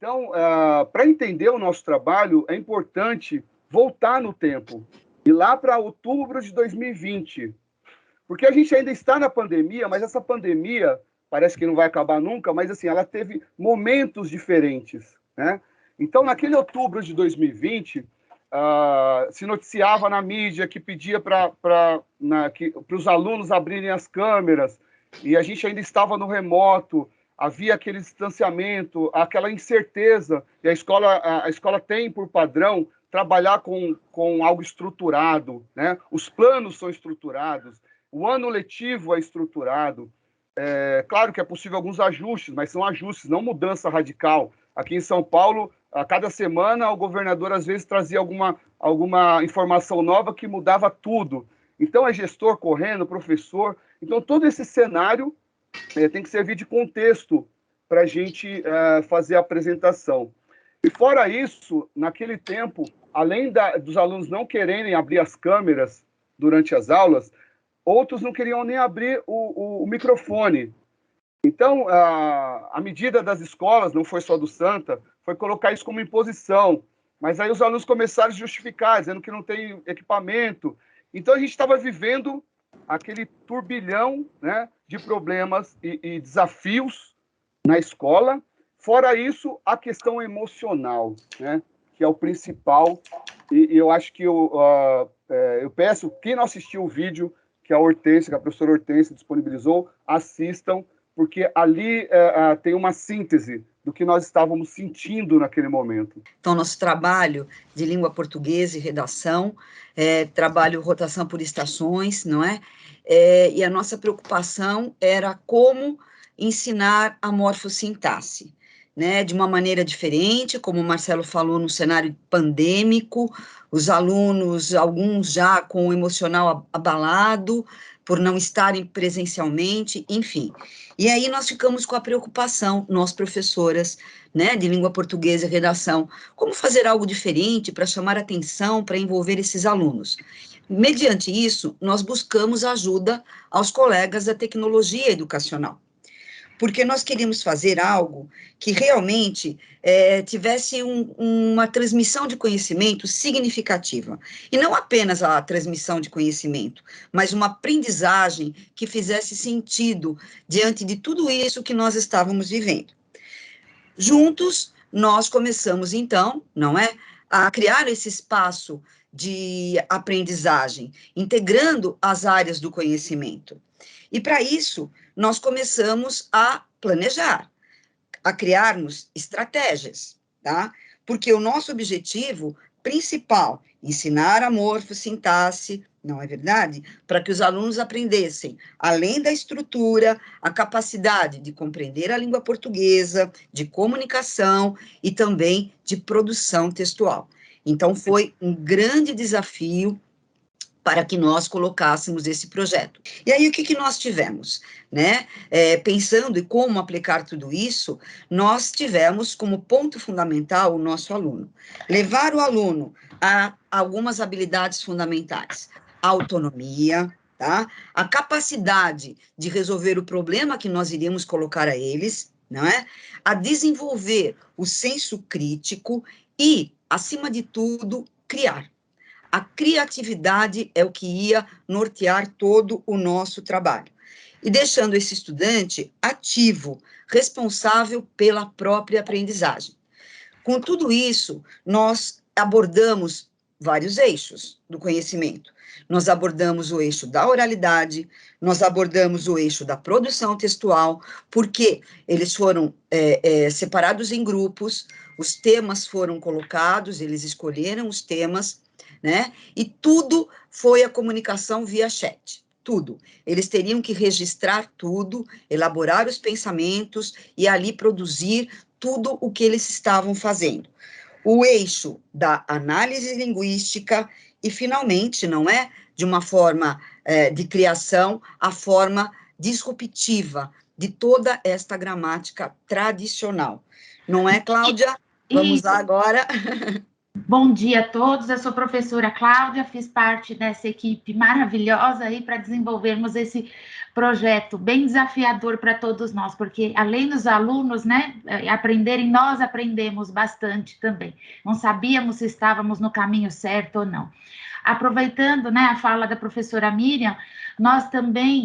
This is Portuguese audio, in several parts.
Então, para entender o nosso trabalho, é importante voltar no tempo, e lá para outubro de 2020, porque a gente ainda está na pandemia, mas essa pandemia parece que não vai acabar nunca, mas assim, ela teve momentos diferentes, né? Então, naquele outubro de 2020, se noticiava na mídia que pedia para os alunos abrirem as câmeras, e a gente ainda estava no remoto, havia aquele distanciamento, aquela incerteza, e a escola tem por padrão trabalhar com algo estruturado, né? Os planos são estruturados, o ano letivo é estruturado. É claro que é possível alguns ajustes, mas são ajustes, não mudança radical. Aqui em São Paulo, a cada semana, o governador às vezes trazia alguma informação nova que mudava tudo. Então, é gestor correndo, professor. Então, todo esse cenário tem que servir de contexto para a gente fazer a apresentação. E fora isso, naquele tempo, além dos alunos não quererem abrir as câmeras durante as aulas, outros não queriam nem abrir o microfone. Então, a medida das escolas, não foi só do Santa, foi colocar isso como imposição. Mas aí os alunos começaram a justificar, dizendo que não tem equipamento. Então, a gente estava vivendo aquele turbilhão, né, de problemas e desafios na escola. Fora isso, a questão emocional, né, que é o principal. E eu acho que eu peço, quem não assistiu o vídeo, que a Hortência, que a professora Hortência disponibilizou, assistam, porque ali tem uma síntese do que nós estávamos sentindo naquele momento. Então, nosso trabalho de língua portuguesa e redação, trabalho rotação por estações, não é? E a nossa preocupação era como ensinar a morfossintaxe, né? De uma maneira diferente, como o Marcelo falou, no cenário pandêmico, os alunos, alguns já com o emocional abalado, por não estarem presencialmente, enfim. E aí nós ficamos com a preocupação, nós professoras, né, de língua portuguesa e redação, como fazer algo diferente para chamar atenção, para envolver esses alunos. Mediante isso, nós buscamos ajuda aos colegas da tecnologia educacional, porque nós queríamos fazer algo que realmente tivesse uma transmissão de conhecimento significativa. E não apenas a transmissão de conhecimento, mas uma aprendizagem que fizesse sentido diante de tudo isso que nós estávamos vivendo. Juntos, nós começamos, então, não é, a criar esse espaço de aprendizagem, integrando as áreas do conhecimento. E, para isso, nós começamos a planejar, a criarmos estratégias, tá? Porque o nosso objetivo principal, ensinar a morfossintaxe, não é verdade? Para que os alunos aprendessem, além da estrutura, a capacidade de compreender a língua portuguesa, de comunicação e também de produção textual. Então, foi um grande desafio para que nós colocássemos esse projeto. E aí, o que nós tivemos? Né? Pensando em como aplicar tudo isso, nós tivemos como ponto fundamental o nosso aluno. Levar o aluno a algumas habilidades fundamentais. A autonomia, tá? A capacidade de resolver o problema que nós iríamos colocar a eles, não é? A desenvolver o senso crítico e, acima de tudo, criar. A criatividade é o que ia nortear todo o nosso trabalho. E deixando esse estudante ativo, responsável pela própria aprendizagem. Com tudo isso, nós abordamos vários eixos do conhecimento. Nós abordamos o eixo da oralidade, nós abordamos o eixo da produção textual, porque eles foram separados em grupos, os temas foram colocados, eles escolheram os temas, né? E tudo foi a comunicação via chat, tudo. Eles teriam que registrar tudo, elaborar os pensamentos e ali produzir tudo o que eles estavam fazendo. O eixo da análise linguística e, finalmente, não é, de uma forma de criação, a forma disruptiva de toda esta gramática tradicional. Não é, Cláudia? Vamos lá agora. Bom dia a todos, eu sou a professora Cláudia, fiz parte dessa equipe maravilhosa aí para desenvolvermos esse projeto bem desafiador para todos nós, porque além dos alunos, né, aprenderem, nós aprendemos bastante também. Não sabíamos se estávamos no caminho certo ou não. Aproveitando, né, a fala da professora Miriam, nós também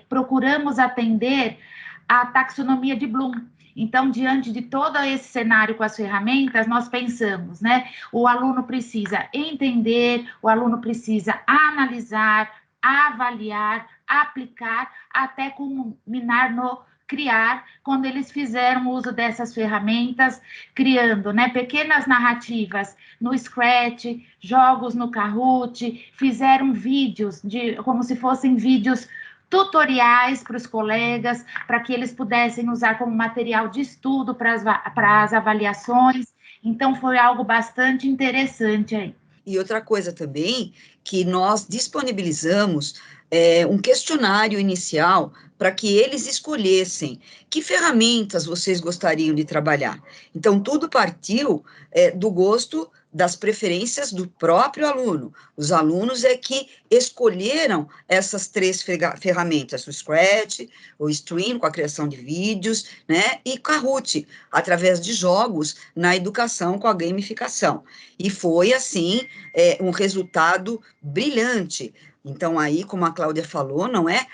procuramos atender a taxonomia de Bloom. Então, diante de todo esse cenário com as ferramentas, nós pensamos, né? O aluno precisa entender, o aluno precisa analisar, avaliar, aplicar, até culminar no criar, quando eles fizeram uso dessas ferramentas, criando, né, pequenas narrativas no Scratch, jogos no Kahoot, fizeram vídeos, como se fossem vídeos tutoriais para os colegas, para que eles pudessem usar como material de estudo para as avaliações. Então, foi algo bastante interessante aí. E outra coisa também, que nós disponibilizamos um questionário inicial para que eles escolhessem que ferramentas vocês gostariam de trabalhar. Então, tudo partiu do gosto, das preferências do próprio aluno. Os alunos é que escolheram essas 3 ferramentas, o Scratch, o Stream, com a criação de vídeos, né, e Kahoot, através de jogos na educação com a gamificação. E foi, assim, um resultado brilhante. Então, aí, como a Cláudia falou, não é?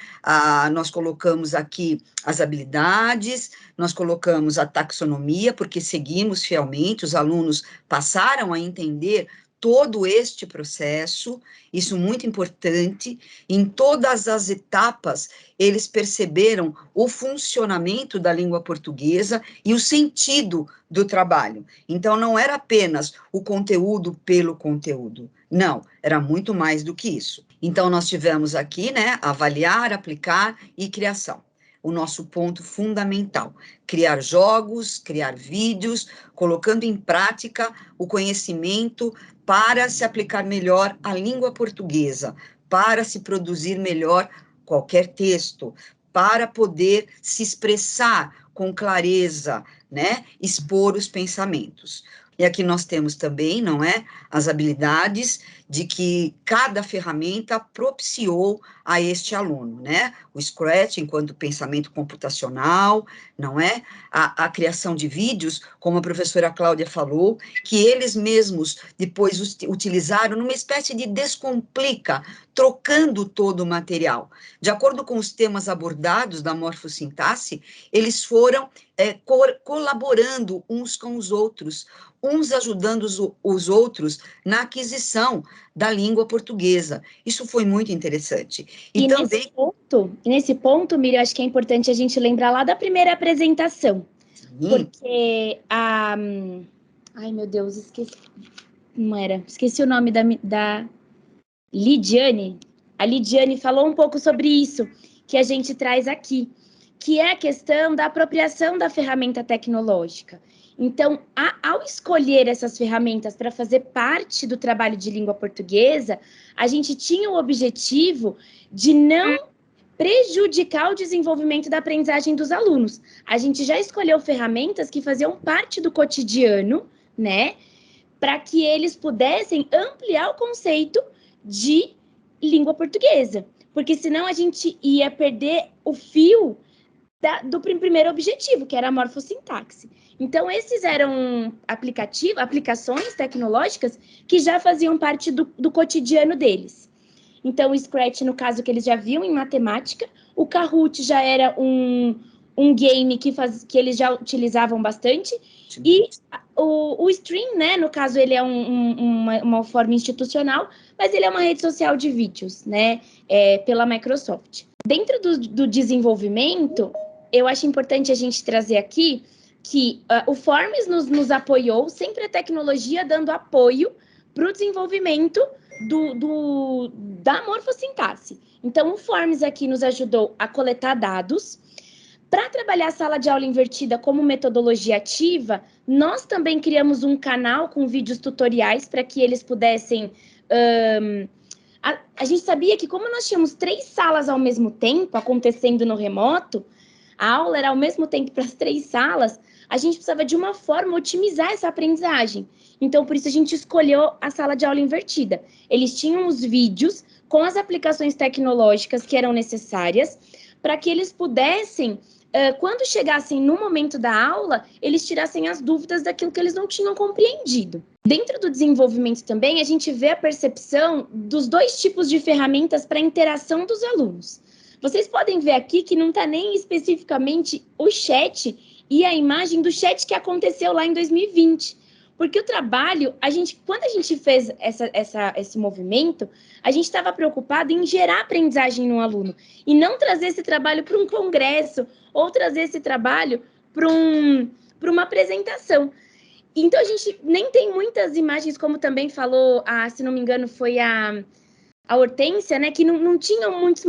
Nós colocamos aqui as habilidades, nós colocamos a taxonomia, porque seguimos fielmente, os alunos passaram a entender todo este processo, isso muito importante, em todas as etapas, eles perceberam o funcionamento da língua portuguesa e o sentido do trabalho. Então, não era apenas o conteúdo pelo conteúdo, não, era muito mais do que isso. Então, nós tivemos aqui, né, avaliar, aplicar e criação. O nosso ponto fundamental, criar jogos, criar vídeos, colocando em prática o conhecimento para se aplicar melhor à língua portuguesa, para se produzir melhor qualquer texto, para poder se expressar com clareza, né, expor os pensamentos. E aqui nós temos também, não é, as habilidades de que cada ferramenta propiciou a este aluno, né? O Scratch enquanto pensamento computacional, não é? A criação de vídeos, como a professora Cláudia falou, que eles mesmos depois utilizaram numa espécie de descomplica, trocando todo o material. De acordo com os temas abordados da morfossintaxe, eles foram colaborando uns com os outros, uns ajudando os outros na aquisição da língua portuguesa. Isso foi muito interessante. E também... nesse ponto, Miriam, acho que é importante a gente lembrar lá da primeira apresentação. Sim. Porque a... Ai, meu Deus, esqueci... Não era? Esqueci o nome da Lidiane. A Lidiane falou um pouco sobre isso, que a gente traz aqui, que é a questão da apropriação da ferramenta tecnológica. Então, ao escolher essas ferramentas para fazer parte do trabalho de língua portuguesa, a gente tinha o objetivo de não prejudicar o desenvolvimento da aprendizagem dos alunos. A gente já escolheu ferramentas que faziam parte do cotidiano, né, para que eles pudessem ampliar o conceito de língua portuguesa, porque senão a gente ia perder o fio do primeiro objetivo, que era a morfossintaxe. Então, esses eram aplicações tecnológicas que já faziam parte do cotidiano deles. Então, o Scratch, no caso, que eles já viam em matemática, o Kahoot já era um game que eles já utilizavam bastante, sim. E o Stream, né, no caso, ele é uma forma institucional, mas ele é uma rede social de vídeos, né, pela Microsoft. Dentro do desenvolvimento, eu acho importante a gente trazer aqui que o Forms nos apoiou, sempre a tecnologia dando apoio para o desenvolvimento da morfossintaxe. Então, o Forms aqui nos ajudou a coletar dados. Para trabalhar a sala de aula invertida como metodologia ativa, nós também criamos um canal com vídeos tutoriais para que eles pudessem... A gente sabia que como nós tínhamos 3 salas ao mesmo tempo acontecendo no remoto, a aula era ao mesmo tempo para as 3 salas, a gente precisava de uma forma otimizar essa aprendizagem. Então, por isso a gente escolheu a sala de aula invertida. Eles tinham os vídeos com as aplicações tecnológicas que eram necessárias para que eles pudessem, quando chegassem no momento da aula, eles tirassem as dúvidas daquilo que eles não tinham compreendido. Dentro do desenvolvimento também, a gente vê a percepção dos dois tipos de ferramentas para a interação dos alunos. Vocês podem ver aqui que não está nem especificamente o chat e a imagem do chat que aconteceu lá em 2020. Porque o trabalho, quando a gente fez esse movimento, a gente estava preocupado em gerar aprendizagem no aluno e não trazer esse trabalho para um congresso ou trazer esse trabalho para uma apresentação. Então, a gente nem tem muitas imagens, como também falou, se não me engano, foi a Hortência, né, que não tinham muitos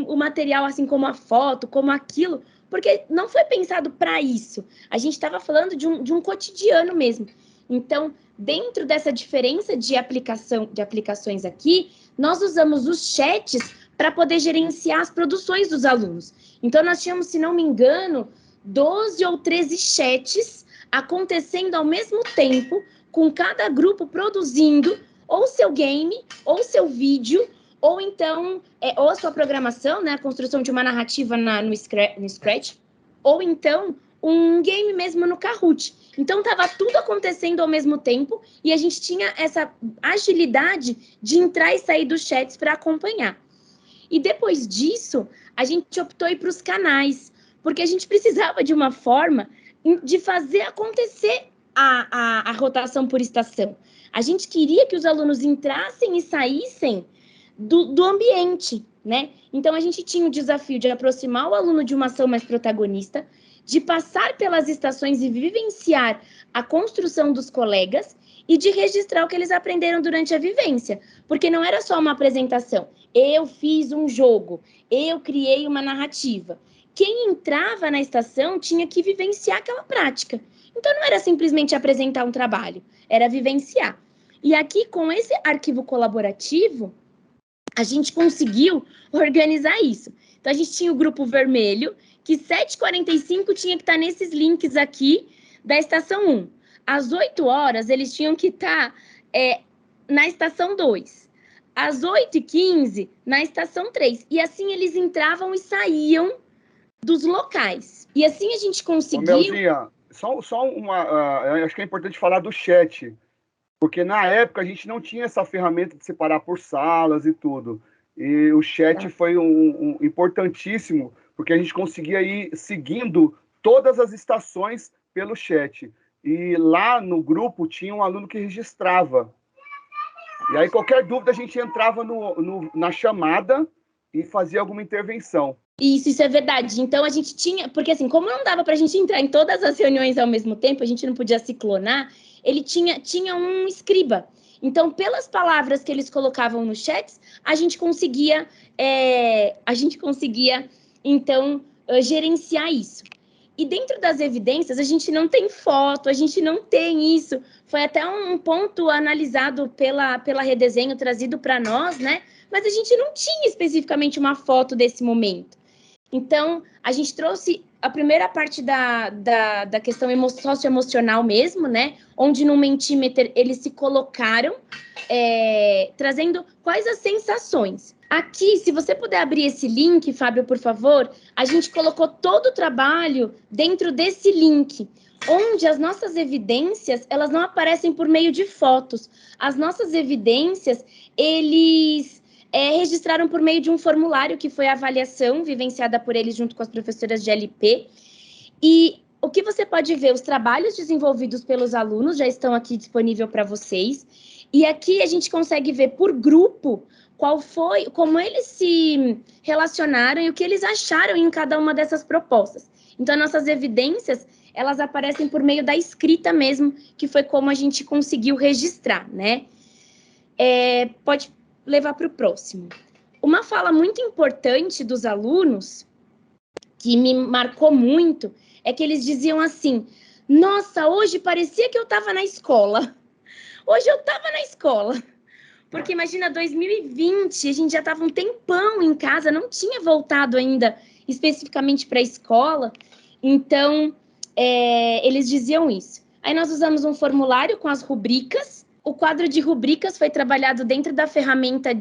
o material, assim como a foto, como aquilo, porque não foi pensado para isso. A gente estava falando de um cotidiano mesmo. Então, dentro dessa diferença de aplicações aqui, nós usamos os chats para poder gerenciar as produções dos alunos. Então, nós tínhamos, se não me engano, 12 ou 13 chats acontecendo ao mesmo tempo, com cada grupo produzindo ou seu game, ou seu vídeo, ou então, ou a sua programação, né, a construção de uma narrativa no Scratch, ou então um game mesmo no Kahoot. Então, estava tudo acontecendo ao mesmo tempo e a gente tinha essa agilidade de entrar e sair dos chats para acompanhar. E depois disso, a gente optou ir para os canais, porque a gente precisava de uma forma de fazer acontecer a rotação por estação. A gente queria que os alunos entrassem e saíssem do ambiente, né? Então, a gente tinha o desafio de aproximar o aluno de uma ação mais protagonista, de passar pelas estações e vivenciar a construção dos colegas e de registrar o que eles aprenderam durante a vivência, porque não era só uma apresentação. Eu fiz um jogo, eu criei uma narrativa. Quem entrava na estação tinha que vivenciar aquela prática. Então, não era simplesmente apresentar um trabalho, era vivenciar. E aqui, com esse arquivo colaborativo, a gente conseguiu organizar isso. Então, a gente tinha o grupo vermelho, que 7h45 tinha que estar nesses links aqui da estação 1. Às 8 horas, eles tinham que estar na estação 2. Às 8h15, na estação 3. E assim, eles entravam e saíam dos locais. E assim, a gente conseguiu... Ô, Melzinha, só acho que é importante falar do chat, porque na época a gente não tinha essa ferramenta de separar por salas e tudo. E o chat foi importantíssimo, porque a gente conseguia ir seguindo todas as estações pelo chat. E lá no grupo tinha um aluno que registrava. E aí qualquer dúvida a gente entrava na chamada e fazia alguma intervenção. Isso é verdade. Então, a gente tinha... Porque, assim, como não dava para a gente entrar em todas as reuniões ao mesmo tempo, a gente não podia se clonar, ele tinha um escriba. Então, pelas palavras que eles colocavam nos chats, a gente conseguia então, gerenciar isso. E dentro das evidências, a gente não tem foto, a gente não tem isso. Foi até um ponto analisado pela Redesenho, trazido para nós, né? Mas a gente não tinha especificamente uma foto desse momento. Então, a gente trouxe a primeira parte da questão socioemocional mesmo, né? Onde no Mentimeter eles se colocaram, trazendo quais as sensações. Aqui, se você puder abrir esse link, Fábio, por favor, a gente colocou todo o trabalho dentro desse link, onde as nossas evidências, elas não aparecem por meio de fotos. As nossas evidências, eles... registraram por meio de um formulário que foi a avaliação vivenciada por eles junto com as professoras de LP. E o que você pode ver, os trabalhos desenvolvidos pelos alunos já estão aqui disponível para vocês. E aqui a gente consegue ver por grupo como eles se relacionaram e o que eles acharam em cada uma dessas propostas. Então, nossas evidências, elas aparecem por meio da escrita mesmo, que foi como a gente conseguiu registrar, né? Pode levar para o próximo. Uma fala muito importante dos alunos, que me marcou muito, é que eles diziam assim: nossa, hoje parecia que eu estava na escola. Hoje eu estava na escola. Porque imagina, 2020, a gente já estava um tempão em casa, não tinha voltado ainda especificamente para a escola. Então, eles diziam isso. Aí nós usamos um formulário com as rubricas. O quadro de rubricas foi trabalhado dentro da ferramenta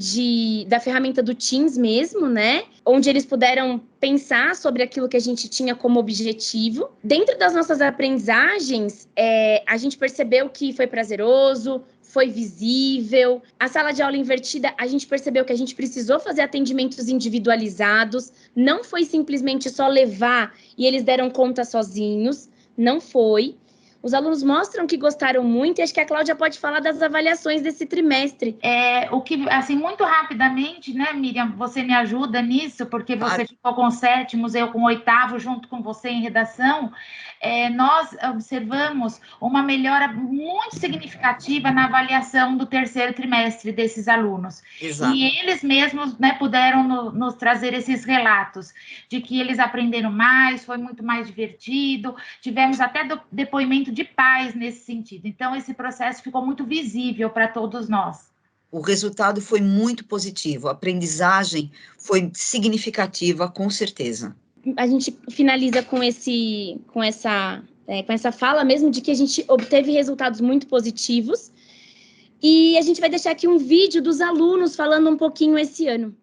do Teams mesmo, né? Onde eles puderam pensar sobre aquilo que a gente tinha como objetivo. Dentro das nossas aprendizagens, a gente percebeu que foi prazeroso, foi visível. A sala de aula invertida, a gente percebeu que a gente precisou fazer atendimentos individualizados. Não foi simplesmente só levar e eles deram conta sozinhos. Não foi. Os alunos mostram que gostaram muito, e acho que a Cláudia pode falar das avaliações desse trimestre. O que, assim, muito rapidamente, né, Miriam, você me ajuda nisso, porque você ficou com 7º, eu com 8º, junto com você em redação. Nós observamos uma melhora muito significativa na avaliação do 3º trimestre desses alunos. Exato. E eles mesmos, né, puderam nos trazer esses relatos de que eles aprenderam mais, foi muito mais divertido, tivemos até depoimento de pais nesse sentido. Então, esse processo ficou muito visível para todos nós. O resultado foi muito positivo, a aprendizagem foi significativa, com certeza. A gente finaliza com essa fala mesmo de que a gente obteve resultados muito positivos, e a gente vai deixar aqui um vídeo dos alunos falando um pouquinho esse ano.